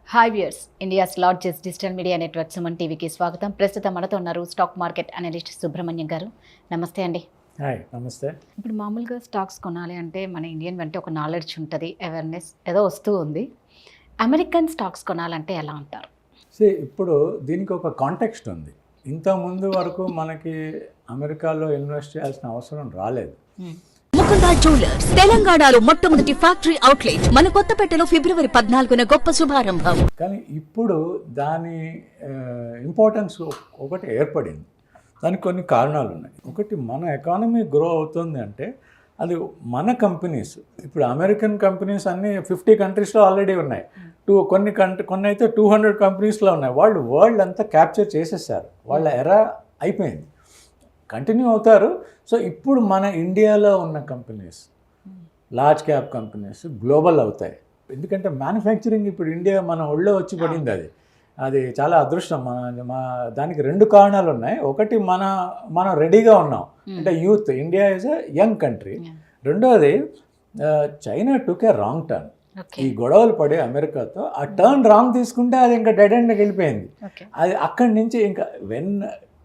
Hi viewers, India's largest digital media network Suman టీవీకి స్వాగతం. ప్రస్తుతం మనతో ఉన్నారు స్టాక్ మార్కెట్ అనలిస్ట్ సుబ్రహ్మణ్యం గారు. నమస్తే అండి. హాయ్, నమస్తే. ఇప్పుడు మామూలుగా స్టాక్స్ కొనాలి అంటే మన ఇండియన్ అంటే ఒక నాలెడ్జ్ ఉంటుంది, అవేర్నెస్ ఏదో వస్తూ ఉంది. అమెరికన్ స్టాక్స్ కొనాలంటే ఎలా అంటారు? ఇప్పుడు దీనికి ఒక కాంటెక్స్ట్ ఉంది. ఇంతకుముందు వరకు మనకి అమెరికాలో ఇన్వెస్ట్ చేయాల్సిన అవసరం రాలేదు. ముకుందా జ్యువెలర్స్ తెలంగాణలో మొట్టమొదటి ఫ్యాక్టరీ అవుట్లెట్ మన కొత్తపేటలో ఫిబ్రవరి 14న గొప్ప శుభారంభం. కానీ ఇప్పుడు దాని ఇంపార్టెన్స్ ఒకటి ఏర్పడింది. దానికి కొన్ని కారణాలు ఉన్నాయి. ఒకటి, మన ఎకానమీ గ్రో అవుతుంది అంటే అది మన కంపెనీస్. ఇప్పుడు అమెరికన్ కంపెనీస్ అన్నీ 50 కంట్రీస్లో ఆల్రెడీ ఉన్నాయి. కొన్ని అయితే 200 కంపెనీస్లో ఉన్నాయి. వాళ్ళు వరల్డ్ అంతా క్యాప్చర్ చేసేసారు. వాళ్ళ ఎరా అయిపోయింది, కంటిన్యూ అవుతారు. సో ఇప్పుడు మన ఇండియాలో ఉన్న companies, large cap companies global అవుతాయి. ఎందుకంటే మ్యానుఫ్యాక్చరింగ్ ఇప్పుడు ఇండియా మన ఒళ్ళో వచ్చి పడింది. అది చాలా అదృష్టం. దానికి 2 కారణాలు ఉన్నాయి. ఒకటి, మనం రెడీగా ఉన్నాం, అంటే youth. India is a young country. రెండోది, చైనా టుక్ ఏ రాంగ్ టర్న్. ఈ గొడవలు పడే అమెరికాతో ఆ టర్న్ రాంగ్ తీసుకుంటే అది ఇంకా డెడ్ ఎండ్కి వెళ్ళిపోయింది. అది అక్కడి నుంచి ఇంకా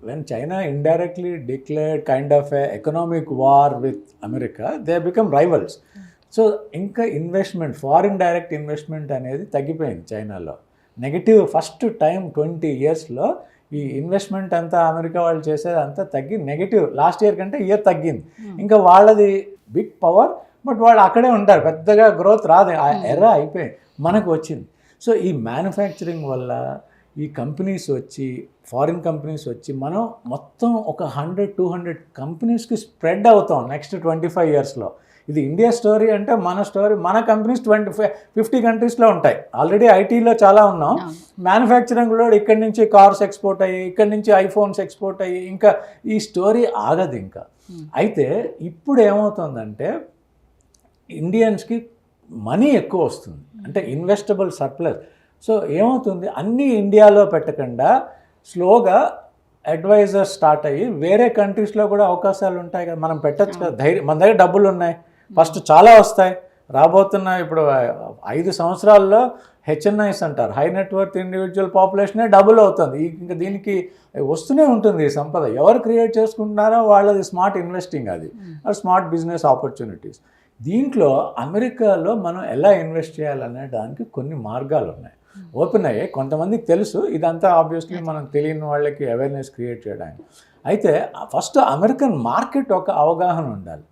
when China indirectly declared kind of a economic war with America, they become rivals. So ఇంకా ఇన్వెస్ట్మెంట్, ఫారిన్ డైరెక్ట్ ఇన్వెస్ట్మెంట్ అనేది తగ్గిపోయింది చైనాలో. నెగిటివ్ ఫస్ట్ టైం 20 yearsలో ఈ ఇన్వెస్ట్మెంట్ అంతా అమెరికా వాళ్ళు చేసేది అంతా తగ్గి నెగిటివ్. లాస్ట్ ఇయర్ కంటే ఇయర్ తగ్గింది. ఇంకా వాళ్ళది బిగ్ పవర్, బట్ వాళ్ళు అక్కడే ఉంటారు, పెద్దగా గ్రోత్ రాదు. ఆ ఎర్ర అయిపోయింది, మనకు వచ్చింది. సో ఈ మ్యానుఫ్యాక్చరింగ్ వల్ల ఈ కంపెనీస్ వచ్చి, ఫారిన్ కంపెనీస్ వచ్చి, మనం మొత్తం ఒక 100-200 కంపెనీస్కి స్ప్రెడ్ అవుతాం నెక్స్ట్ 25 yearsలో. ఇది ఇండియా స్టోరీ అంటే మన స్టోరీ. మన కంపెనీస్ 50 కంట్రీస్లో ఉంటాయి. ఆల్రెడీ ఐటీలో చాలా ఉన్నాం. మ్యానుఫ్యాక్చరింగ్లో ఇక్కడి నుంచి కార్స్ ఎక్స్పోర్ట్ అయ్యి, ఇక్కడి నుంచి ఐఫోన్స్ ఎక్స్పోర్ట్ అయ్యి, ఇంకా ఈ స్టోరీ ఆగదు ఇంకా. అయితే ఇప్పుడు ఏమవుతుందంటే ఇండియన్స్కి మనీ ఎక్కువ వస్తుంది, అంటే ఇన్వెస్టబుల్ సర్ప్లస్. సో ఏమవుతుంది, అన్నీ ఇండియాలో పెట్టకుండా స్లోగా అడ్వైజర్స్ స్టార్ట్ అయ్యి వేరే కంట్రీస్లో కూడా అవకాశాలు ఉంటాయి కదా, మనం పెట్టచ్చు కదా. మన దగ్గర డబ్బులు ఉన్నాయి, ఫస్ట్ చాలా వస్తాయి రాబోతున్నాయి. ఇప్పుడు 5 సంవత్సరాల్లో హెచ్ఎన్ఐస్ అంటారు, హై నెట్వర్త్ ఇండివిజువల్ పాపులేషనే డబుల్ అవుతుంది. ఇంకా దీనికి వస్తూనే ఉంటుంది ఈ సంపద. ఎవరు క్రియేట్ చేసుకుంటున్నారో వాళ్ళది స్మార్ట్ ఇన్వెస్టింగ్, అది స్మార్ట్ బిజినెస్ ఆపర్చునిటీస్. దీంట్లో అమెరికాలో మనం ఎలా ఇన్వెస్ట్ చేయాలనే దానికి కొన్ని మార్గాలు ఉన్నాయి, ఓపెన్ అయ్యాయి. కొంతమందికి తెలుసు, ఇదంతా ఆబ్వియస్లీ మనం తెలియని వాళ్ళకి అవేర్నెస్ క్రియేట్ చేయడానికి. అయితే ఫస్ట్ అమెరికన్ మార్కెట్ ఒక అవగాహన ఉండాలి.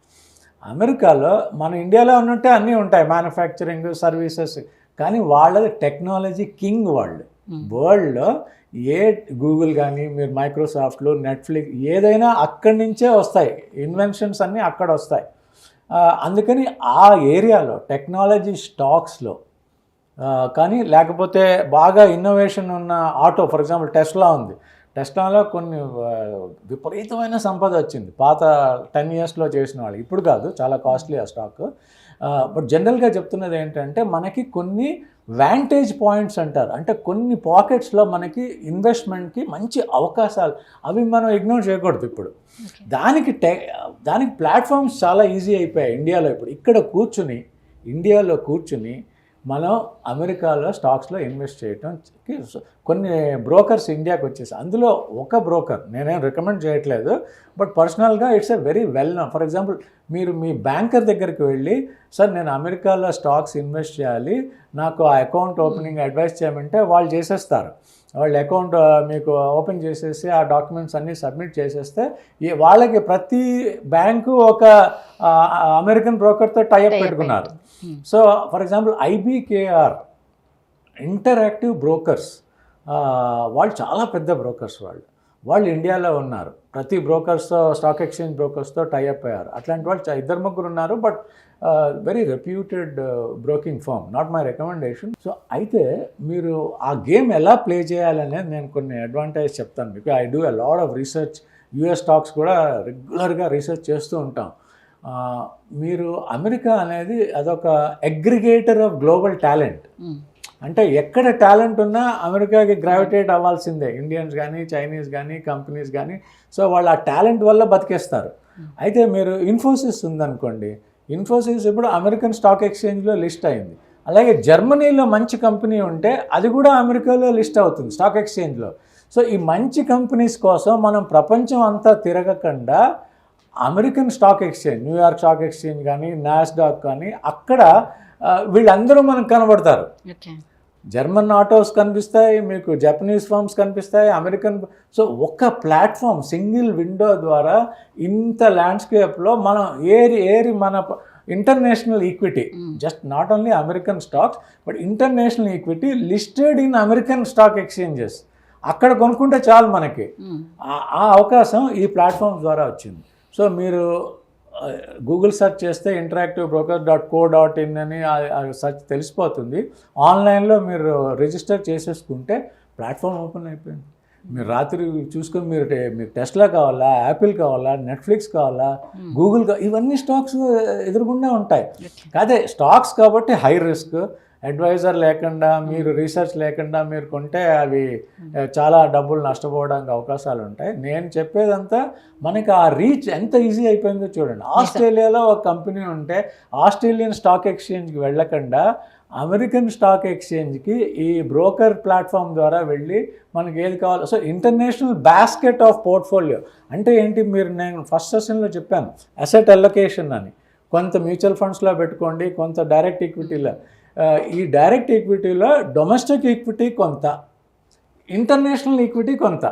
అమెరికాలో మన ఇండియాలో ఉన్నట్టే అన్నీ ఉంటాయి, మ్యానుఫ్యాక్చరింగ్, సర్వీసెస్. కానీ వాళ్ళది టెక్నాలజీ కింగ్. వాళ్ళు వరల్డ్లో ఏ గూగుల్ కానీ, మీరు మైక్రోసాఫ్ట్లు, నెట్ఫ్లిక్స్, ఏదైనా అక్కడి నుంచే వస్తాయి. ఇన్వెన్షన్స్ అన్నీ అక్కడ వస్తాయి. అందుకని ఆ ఏరియాలో టెక్నాలజీ స్టాక్స్లో కానీ, లేకపోతే బాగా ఇన్నోవేషన్ ఉన్న ఆటో, ఫర్ ఎగ్జాంపుల్ టెస్లా ఉంది. టెస్లాలో కొన్ని విపరీతమైన సంపద వచ్చింది పాత 10 yearsలో చేసిన వాళ్ళు. ఇప్పుడు కాదు, చాలా కాస్ట్లీ ఆ స్టాక్. బట్ జనరల్గా చెప్తున్నది ఏంటంటే, మనకి కొన్ని వ్యాంటేజ్ పాయింట్స్ అంటారు, అంటే కొన్ని పాకెట్స్లో మనకి ఇన్వెస్ట్మెంట్కి మంచి అవకాశాలు, అవి మనం ఇగ్నోర్ చేయకూడదు. ఇప్పుడు దానికి ప్లాట్ఫామ్స్ చాలా ఈజీ అయిపోయాయి ఇండియాలో. ఇప్పుడు ఇండియాలో కూర్చుని మనం అమెరికాలో స్టాక్స్లో ఇన్వెస్ట్ చేయడానికి కొన్ని బ్రోకర్స్ ఇండియాకి వచ్చేసి, అందులో ఒక బ్రోకర్ నేనేం రికమెండ్ చేయట్లేదు, బట్ పర్సనల్గా it's a very well known. For example, మీరు మీ బ్యాంకర్ దగ్గరికి వెళ్ళి, సార్ నేను అమెరికాలో స్టాక్స్ ఇన్వెస్ట్ చేయాలి, నాకు ఆ అకౌంట్ ఓపెనింగ్ అడ్వైస్ చేయమంటే వాళ్ళు చేసేస్తారు. వాళ్ళు అకౌంట్ మీకు ఓపెన్ చేసేసి ఆ డాక్యుమెంట్స్ అన్నీ సబ్మిట్ చేసేస్తే, వాళ్ళకి ప్రతి బ్యాంకు ఒక అమెరికన్ బ్రోకర్తో టైఅప్ పెట్టుకున్నారు. So for example IBKR interactive brokers, వాళ్ళు చాలా పెద్ద బ్రోకర్స్. వాళ్ళు ఇండియాలో ఉన్నారు. ప్రతి బ్రోకర్స్తో, స్టాక్ ఎక్స్చేంజ్ బ్రోకర్స్తో టైఅప్ అయ్యారు. అట్లాంటి వాళ్ళు 2-3 ఉన్నారు, but very reputed broking firm, not my recommendation. So అయితే మీరు ఆ గేమ్ ఎలా ప్లే చేయాలనేది నేను కొన్ని అడ్వాంటేజ్ చెప్తాను మీకు. I do a lot of research. US stocks కూడా రెగ్యులర్గా రీసెర్చ్ చేస్తూ ఉంటాం. మీరు అమెరికా అనేది అదొక అగ్రిగేటర్ ఆఫ్ గ్లోబల్ టాలెంట్. అంటే ఎక్కడ టాలెంట్ ఉన్నా అమెరికాకి గ్రావిటేట్ అవ్వాల్సిందే, ఇండియన్స్ కానీ, చైనీస్ కానీ, కంపెనీస్ కానీ. సో వాళ్ళు ఆ టాలెంట్ వల్ల బతికేస్తారు. అయితే మీరు ఇన్ఫోసిస్ ఉందనుకోండి, ఇన్ఫోసిస్ ఇప్పుడు అమెరికన్ స్టాక్ ఎక్స్చేంజ్లో లిస్ట్ అయింది. అలాగే జర్మనీలో మంచి కంపెనీ ఉంటే అది కూడా అమెరికాలో లిస్ట్ అవుతుంది స్టాక్ ఎక్స్చేంజ్లో. సో ఈ మంచి కంపెనీస్ కోసం మనం ప్రపంచం అంతా తిరగకుండా American stock exchange, New York stock exchange కానీ, నాస్డాక్ కానీ, అక్కడ వీళ్ళందరూ మనకు కనబడతారు. జర్మన్ ఆటోస్ కనిపిస్తాయి, మీకు జపనీస్ ఫర్మ్స్ కనిపిస్తాయి, అమెరికన్. సో ఒక ప్లాట్ఫామ్, సింగిల్ విండో ద్వారా ఇంత ల్యాండ్స్కేప్లో మనం ఏరి మన international equity, just not only American stocks but international equity listed in American stock exchanges, అక్కడ కొనుక్కుంటే చాలు మనకి. ఆ అవకాశం ఈ ప్లాట్ఫామ్ ద్వారా వచ్చింది. సో మీరు గూగుల్ సెర్చ్ చేస్తే interactivebrokers.co.in అని సెర్చ్ తెలిసిపోతుంది. ఆన్లైన్లో మీరు రిజిస్టర్ చేసేసుకుంటే ప్లాట్ఫామ్ ఓపెన్ అయిపోయింది. మీరు రాత్రి చూసుకొని మీరు టెస్లా కావాలా, యాపిల్ కావాలా, నెట్ఫ్లిక్స్ కావాలా, గూగుల్ ఇవన్నీ స్టాక్స్ ఎదురుగుండా ఉంటాయి. కాదే స్టాక్స్ కాబట్టి హై రిస్క్, అడ్వైజర్ లేకుండా, మీరు రీసెర్చ్ లేకుండా మీరు కొంటే అవి చాలా డబ్బులు నష్టపోవడానికి అవకాశాలు ఉంటాయి. నేను చెప్పేదంతా మనకి ఆ రీచ్ ఎంత ఈజీ అయిపోయిందో చూడండి. ఆస్ట్రేలియాలో ఒక కంపెనీ ఉంటే ఆస్ట్రేలియన్ స్టాక్ ఎక్స్చేంజ్కి వెళ్ళకుండా అమెరికన్ స్టాక్ ఎక్స్చేంజ్కి ఈ బ్రోకర్ ప్లాట్ఫామ్ ద్వారా వెళ్ళి మనకి ఏది కావాలో. So international basket of portfolio అంటే ఏంటి, మీరు నేను ఫస్ట్ సెషన్లో చెప్పాను అసెట్ అలొకేషన్ అని. కొంత మ్యూచువల్ ఫండ్స్లో పెట్టుకోండి, కొంత డైరెక్ట్ ఈక్విటీలో. ఈ డైరెక్ట్ ఈక్విటీలో డొమెస్టిక్ ఈక్విటీ కొంత, ఇంటర్నేషనల్ ఈక్విటీ కొంత,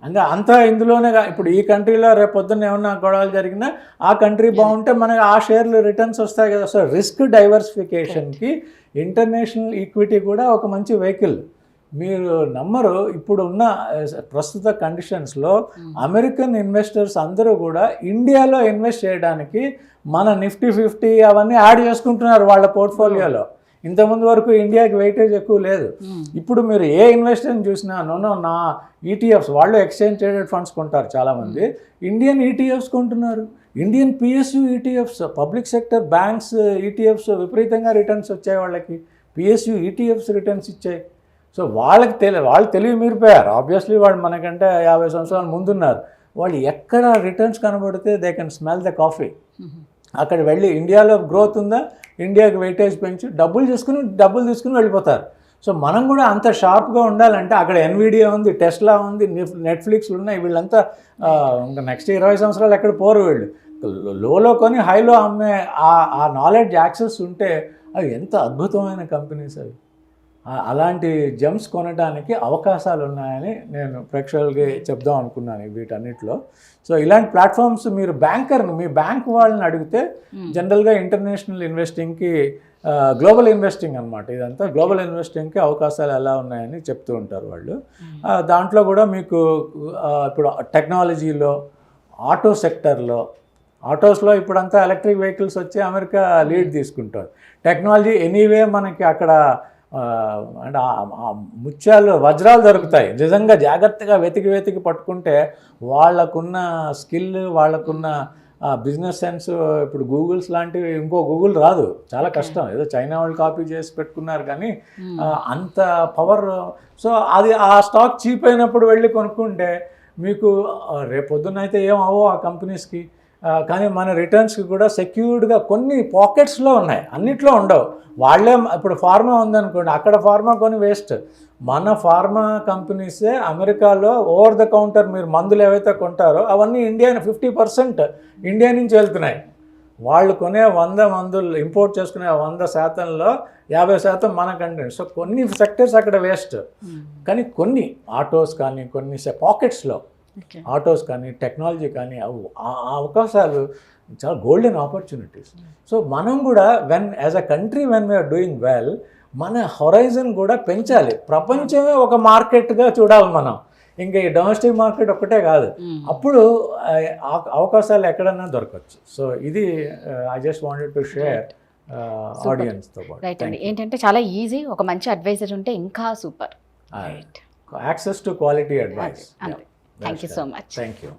అంటే అంతా ఇందులోనే. ఇప్పుడు ఈ కంట్రీలో రేపు పొద్దున్న ఏమన్నా గొడవలు జరిగినా ఆ కంట్రీ బాగుంటే మనకి ఆ షేర్లు రిటర్న్స్ వస్తాయి కదా. సో రిస్క్ డైవర్సిఫికేషన్కి ఇంటర్నేషనల్ ఈక్విటీ కూడా ఒక మంచి వెహికల్. మీరు నమ్మరు, ఇప్పుడు ఉన్న ప్రస్తుత కండిషన్స్లో అమెరికన్ ఇన్వెస్టర్స్ అందరూ కూడా ఇండియాలో ఇన్వెస్ట్ చేయడానికి మన నిఫ్టీ 50 అవన్నీ యాడ్ చేసుకుంటున్నారు వాళ్ళ పోర్ట్ఫోలియోలో. ఇంతకుముందు వరకు ఇండియాకి వెయిటేజ్ ఎక్కువ లేదు. ఇప్పుడు మీరు ఏ ఇన్వెస్టర్ని చూసినా నా ఈటీఎఫ్స్, వాళ్ళు ఎక్స్చేంజ్ ట్రేడెడ్ ఫండ్స్ కొంటారు చాలామంది, ఇండియన్ ఈటీఎఫ్స్ కొంటున్నారు. Indian PSU ETFs, public sector banks ETFs విపరీతంగా రిటర్న్స్ వచ్చాయి వాళ్ళకి. పిఎస్యు ఈటీఎఫ్స్ రిటర్న్స్ ఇచ్చాయి. సో వాళ్ళు తెలివి మీరిపోయారు. ఆబ్వియస్లీ వాళ్ళు మనకంటే 50 సంవత్సరాల ముందున్నారు. వాళ్ళు ఎక్కడ రిటర్న్స్ కనబడితే they can smell the coffee. అక్కడ వెళ్ళి ఇండియాలో గ్రోత్ ఉందా, ఇండియాకి వెయిటేజ్ పెంచి డబ్బులు తీసుకుని వెళ్ళిపోతారు. సో మనం కూడా అంత షార్ప్గా ఉండాలంటే అక్కడ ఎన్విడియా ఉంది, టెస్లా ఉంది, నెట్ఫ్లిక్స్లు ఉన్నాయి. వీళ్ళంతా ఇంకా నెక్స్ట్ 20 సంవత్సరాలు ఎక్కడ పోరు. వీళ్ళు లోలో కొని హైలో అమ్మే ఆ నాలెడ్జ్ యాక్సెస్ ఉంటే అవి ఎంత అద్భుతమైన కంపెనీస్ అవి. అలాంటి జెమ్స్ కొనడానికి అవకాశాలు ఉన్నాయని నేను ప్రేక్షకులకి చెప్దాం అనుకున్నాను వీటన్నిటిలో. సో ఇలాంటి ప్లాట్ఫామ్స్ మీరు మీ బ్యాంక్ వాళ్ళని అడిగితే జనరల్గా ఇంటర్నేషనల్ ఇన్వెస్టింగ్కి, గ్లోబల్ ఇన్వెస్టింగ్ అనమాట, ఇదంతా గ్లోబల్ ఇన్వెస్టింగ్కి అవకాశాలు ఎలా ఉన్నాయని చెప్తూ ఉంటారు వాళ్ళు. దాంట్లో కూడా మీకు ఇప్పుడు టెక్నాలజీలో, ఆటో సెక్టర్లో, ఆటోస్లో ఇప్పుడంతా ఎలక్ట్రిక్ వెహికల్స్ వచ్చి అమెరికా లీడ్ తీసుకుంటారు. టెక్నాలజీ ఎనీవే మనకి అక్కడ అంటే ముత్యాలు, వజ్రాలు దొరుకుతాయి. నిజంగా జాగ్రత్తగా వెతికి పట్టుకుంటే వాళ్ళకున్న స్కిల్, వాళ్ళకున్న బిజినెస్ సెన్స్. ఇప్పుడు గూగుల్స్ లాంటివి ఇంకో గూగుల్ రాదు, చాలా కష్టం. ఏదో చైనా వాళ్ళు కాపీ చేసి పెట్టుకున్నారు కానీ అంత పవర్. సో అది ఆ స్టాక్ చీప్ అయినప్పుడు వెళ్ళి కొనుక్కుంటే మీకు రేపొద్దున అయితే ఏం అవ్వవు ఆ కంపెనీస్కి. కానీ మన రిటర్న్స్కి కూడా సెక్యూర్డ్గా కొన్ని పాకెట్స్లో ఉన్నాయి, అన్నిట్లో ఉండవు. వాళ్ళే ఇప్పుడు ఫార్మా ఉందనుకోండి, అక్కడ ఫార్మా కొని వేస్ట్. మన ఫార్మా కంపెనీసే అమెరికాలో ఓవర్ ద కౌంటర్ మీరు మందులు ఏవైతే కొంటారో అవన్నీ 50% ఇండియా నుంచి వెళ్తున్నాయి. వాళ్ళు కొనే 100 మందులు ఇంపోర్ట్ చేసుకునే 100%లో 50% మన కంటెంట్. సో కొన్ని సెక్టర్స్ అక్కడ వేస్ట్. కానీ కొన్ని ఆటోస్ కానీ, కొన్ని పాకెట్స్లో ఆటోస్ కానీ, టెక్నాలజీ కానీ, ఆ అవకాశాలు చాలా గోల్డెన్ ఆపర్చునిటీస్. సో మనం కూడా as a country we're doing well, మన హొరైజన్ కూడా పెంచాలి. ప్రపంచమే ఒక మార్కెట్గా చూడాలి మనం, ఇంకా ఈ డొమెస్టిక్ మార్కెట్ ఒక్కటే కాదు. అప్పుడు అవకాశాలు ఎక్కడన్నా దొరకచ్చు. సో ఇది I just wanted to share ఆడియన్స్తో పాటు. రైట్ అండి. ఏంటంటే చాలా ఈజీ, ఒక మంచి అడ్వైజర్ ఉంటే ఇంకా super. Access to quality advice. Thank you so much. Thank you.